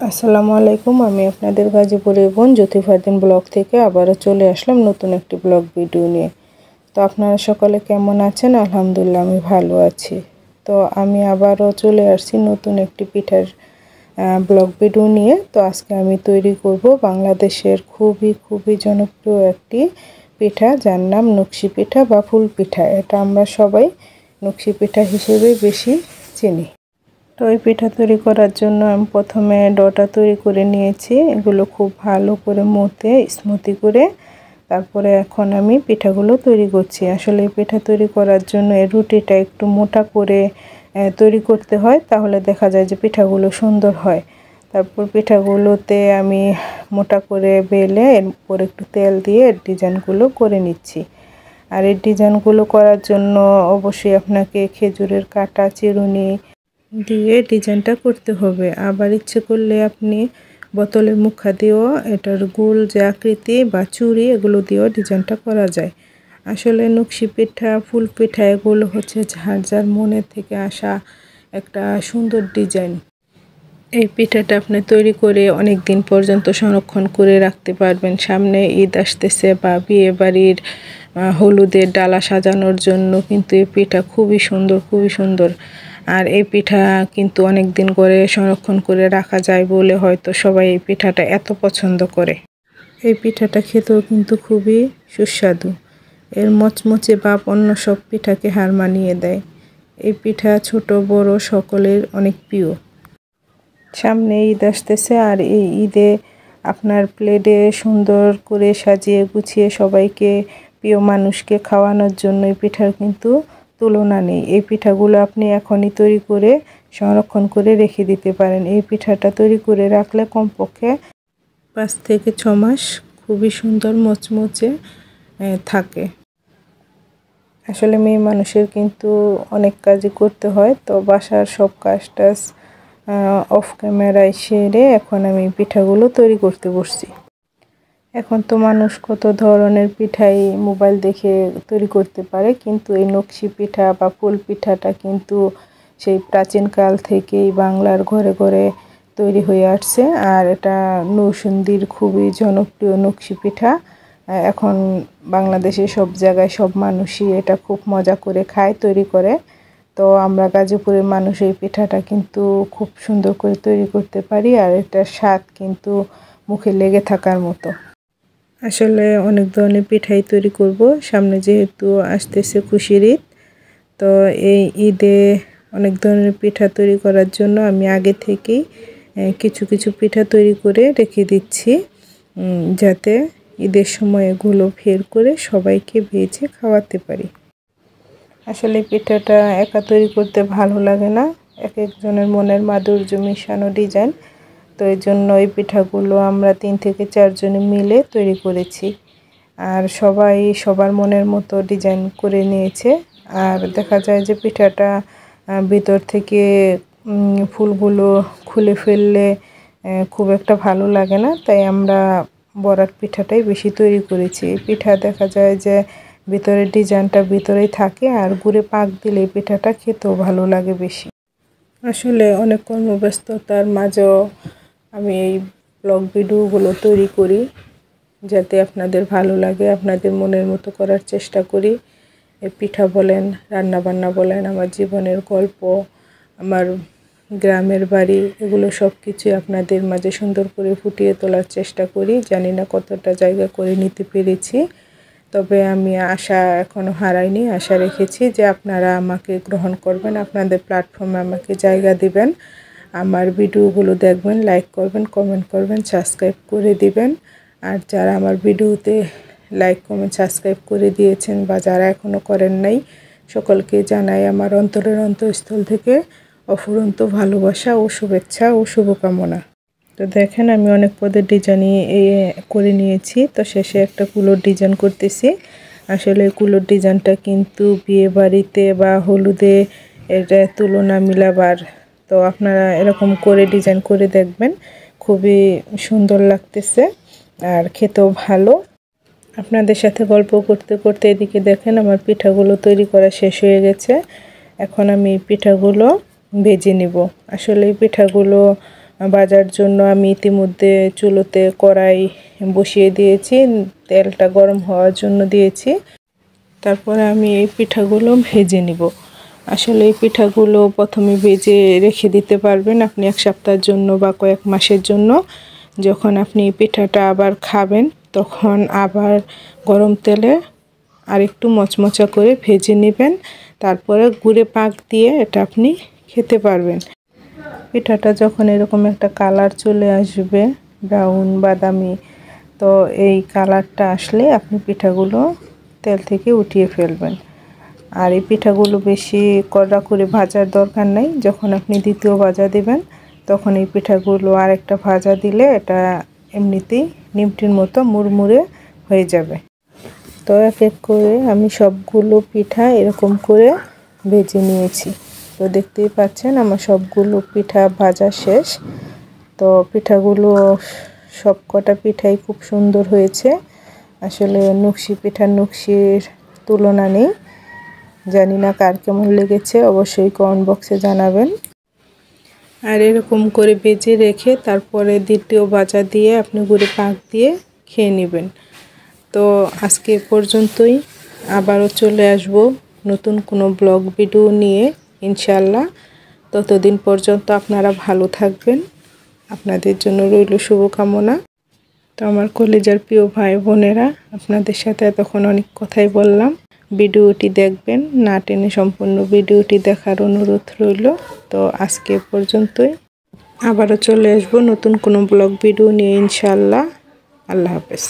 আসসালামু আলাইকুম। আমি আপনাদের গাজীপুরের বোন জ্যোতি ফারদিন ব্লগ থেকে আবারও চলে আসলাম নতুন একটি ব্লগ ভিডিও নিয়ে। তো আপনারা সকলে কেমন আছেন? আলহামদুলিল্লাহ আমি ভালো আছি। তো আমি আবারও চলে আসছি নতুন একটি পিঠার ব্লগ ভিডিও নিয়ে। তো আজকে আমি তৈরি করব বাংলাদেশের খুবই জনপ্রিয় একটি পিঠা, যার নাম নকশি পিঠা বা ফুল পিঠা। এটা আমরা সবাই নকশি পিঠা হিসেবে বেশি চিনি। তো এই পিঠা তৈরি করার জন্য আমি প্রথমে ডোটা তৈরি করে নিয়েছি। এগুলো খুব ভালো করে মথে স্মুথি করে তারপরে এখন আমি পিঠাগুলো তৈরি করছি। আসলে এই পিঠা তৈরি করার জন্য এই রুটিটা একটু মোটা করে তৈরি করতে হয়, তাহলে দেখা যায় যে পিঠাগুলো সুন্দর হয়। তারপর পিঠাগুলোতে আমি মোটা করে বেলে এরপর একটু তেল দিয়ে ডিজাইনগুলো করে নিচ্ছি। আর এই ডিজাইনগুলো করার জন্য অবশ্যই আপনাকে খেজুরের কাটা চিরুনি দিয়ে ডিজাইনটা করতে হবে। আবার ইচ্ছে করলে আপনি বোতলের মুখা দিয়েও এটার গোল যে আকৃতি বা চুড়ি এগুলো দিয়েও ডিজাইনটা করা যায়। আসলে নকশি পিঠা ফুল পিঠা এগুলো হচ্ছে যার যার মনের থেকে আসা একটা সুন্দর ডিজাইন। এই পিঠাটা আপনি তৈরি করে অনেক দিন পর্যন্ত সংরক্ষণ করে রাখতে পারবেন। সামনে ঈদ আসতেছে বা বিয়ে বাড়ির হলুদের ডালা সাজানোর জন্য কিন্তু এই পিঠা খুবই সুন্দর। আর এই পিঠা কিন্তু অনেক দিন করে সংরক্ষণ করে রাখা যায় বলে হয়তো সবাই এই পিঠাটা এত পছন্দ করে। এই পিঠাটা খেতেও কিন্তু খুবই সুস্বাদু। এর মচমচে ভাব অন্য সব পিঠাকে হার মানিয়ে দেয়। এই পিঠা ছোট বড় সকলের অনেক প্রিয়। সামনে ঈদ আসতেছে, আর এই ঈদে আপনার প্লেটে সুন্দর করে সাজিয়ে গুছিয়ে সবাইকে প্রিয় মানুষকে খাওয়ানোর জন্য এই পিঠার কিন্তু তুলনা নেই। এই পিঠাগুলো আপনি এখনই তৈরি করে সংরক্ষণ করে রেখে দিতে পারেন। এই পিঠাটা তৈরি করে রাখলে কমপক্ষে 5 থেকে 6 মাস খুবই সুন্দর মচমচে থাকে। আসলে মেয়ে মানুষের কিন্তু অনেক কাজই করতে হয়, তো বাসার সব কাজ অফ ক্যামেরায় সেরে এখন আমি পিঠাগুলো তৈরি করতে বসছি। এখন তো মানুষ কত ধরনের পিঠাই মোবাইল দেখে তৈরি করতে পারে, কিন্তু এই নকশি পিঠা বা ফুল পিঠাটা কিন্তু সেই প্রাচীনকাল থেকেই বাংলার ঘরে ঘরে তৈরি হয়ে আসছে। আর এটা নৌসুন্দির খুবই জনপ্রিয় নকশি পিঠা। এখন বাংলাদেশে সব জায়গায় সব মানুষই এটা খুব মজা করে খায়, তৈরি করে। তো আমরা গাজীপুরের মানুষ এই পিঠাটা কিন্তু খুব সুন্দর করে তৈরি করতে পারি, আর এটার স্বাদ কিন্তু মুখে লেগে থাকার মতো। আসলে অনেক ধরনের পিঠাই তৈরি করব। সামনে যেহেতু আসতেছে খুশির ঈদ, তো এই ঈদে অনেক ধরনের পিঠা তৈরি করার জন্য আমি আগে থেকেই কিছু পিঠা তৈরি করে রেখে দিচ্ছি, যাতে ঈদের সময় এগুলো বের করে সবাইকে ভেজে খাওয়াতে পারি। আসলে পিঠাটা একা তৈরি করতে ভালো লাগে না, এক একজনের মনের মাধুর্য মিশানো ডিজাইন। তো এই জন্য এই পিঠাগুলো আমরা 3 থেকে 4 জনে মিলে তৈরি করেছি। আর সবাই সবার মনের মতো ডিজাইন করে নিয়েছে। আর দেখা যায় যে পিঠাটা ভিতর থেকে ফুলগুলো খুলে ফেললে খুব একটা ভালো লাগে না, তাই আমরা বড়ার পিঠাটাই বেশি তৈরি করেছি। এই পিঠা দেখা যায় যে ভিতরের ডিজাইনটা ভিতরেই থাকে, আর গুড়ে পাক দিলে পিঠাটা খেতেও ভালো লাগে বেশি। আসলে অনেক কর্মব্যস্ততার মাঝেও আমি এই ব্লগ ভিডিওগুলো তৈরি করি যাতে আপনাদের ভালো লাগে, আপনাদের মনের মতো করার চেষ্টা করি। এই পিঠা বলেন, রান্নাবান্না বলেন, আমার জীবনের গল্প, আমার গ্রামের বাড়ি, এগুলো সব কিছুই আপনাদের মাঝে সুন্দর করে ফুটিয়ে তোলার চেষ্টা করি। জানি না কতটা জায়গা করে নিতে পেরেছি, তবে আমি আশা এখনও হারাইনি। আশা রেখেছি যে আপনারা আমাকে গ্রহণ করবেন, আপনাদের প্ল্যাটফর্মে আমাকে জায়গা দিবেন, আমার ভিডিওগুলো দেখবেন, লাইক করবেন, কমেন্ট করবেন, সাবস্ক্রাইব করে দিবেন। আর যারা আমার ভিডিওতে লাইক কমেন্ট সাবস্ক্রাইব করে দিয়েছেন বা যারা এখনও করেন নাই, সকলকে জানাই আমার অন্তরের অন্তঃস্থল থেকে অফুরন্ত ভালোবাসা ও শুভেচ্ছা ও শুভকামনা। তো দেখেন আমি অনেক পদের ডিজাইন করে নিয়েছি। তো শেষে একটা কুলোর ডিজাইন করতেছি। আসলে কুলোর ডিজাইনটা কিন্তু বিয়ে বাড়িতে বা হলুদে এটা তুলনা মিলাবার। তো আপনারা এরকম করে ডিজাইন করে দেখবেন, খুবই সুন্দর লাগতেছে আর খেতেও ভালো। আপনাদের সাথে গল্প করতে করতে এদিকে দেখেন আমার পিঠাগুলো তৈরি করা শেষ হয়ে গেছে। এখন আমি পিঠাগুলো ভেজে নিব। আসলে এই পিঠাগুলো ভাজার জন্য আমি ইতিমধ্যে চুলোতে কড়াই বসিয়ে দিয়েছি, তেলটা গরম হওয়ার জন্য দিয়েছি। তারপরে আমি এই পিঠাগুলো ভেজে নিব। আসলে এই পিঠাগুলো প্রথমে ভেজে রেখে দিতে পারবেন আপনি 1 সপ্তাহের জন্য বা কয়েক মাসের জন্য। যখন আপনি পিঠাটা আবার খাবেন তখন আবার গরম তেলে আরেকটু মচমচা করে ভেজে নেবেন, তারপরে গুঁড়ে পাক দিয়ে এটা আপনি খেতে পারবেন। পিঠাটা যখন এরকম একটা কালার চলে আসবে ব্রাউন বাদামি, তো এই কালারটা আসলে আপনি পিঠাগুলো তেল থেকে উঠিয়ে ফেলবেন। আর এই পিঠাগুলো বেশি কড়া করে ভাজার দরকার নেই। যখন আপনি দ্বিতীয় ভাজা দেবেন তখন এই পিঠাগুলো আরেকটা ভাজা দিলে এটা এমনিতেই নিমটির মতো মুড়মুড়ে হয়ে যাবে। তো এক এক করে আমি সবগুলো পিঠা এরকম করে ভেজে নিয়েছি। তো দেখতেই পাচ্ছেন আমার সবগুলো পিঠা ভাজা শেষ। তো পিঠাগুলো সবকটা পিঠাই খুব সুন্দর হয়েছে। আসলে নকশি পিঠার নকশির তুলনা নেই। জানি না কার কেমন লেগেছে, অবশ্যই কমেন্ট বক্সে জানাবেন। আর এরকম করে ভেজে রেখে তারপরে দ্বিতীয় ভাজা দিয়ে আপনি গুঁড়ে পাক দিয়ে খেয়ে নেবেন। তো আজকে পর্যন্তই, আবারও চলে আসব নতুন কোনো ব্লগ ভিডিও নিয়ে ইনশাআল্লাহ। ততদিন পর্যন্ত আপনারা ভালো থাকবেন, আপনাদের জন্য রইল শুভকামনা। তো আমার কলেজার প্রিয় ভাই বোনেরা, আপনাদের সাথে এতক্ষণ অনেক কথাই বললাম। ভিডিওটি দেখবেন, না টেনে সম্পূর্ণ ভিডিওটি দেখার অনুরোধ রইল। তো আজকে পর্যন্তই, আবারও চলে আসব নতুন কোনো ব্লগ ভিডিও নিয়ে ইনশাআল্লাহ। আল্লাহ হাফেজ।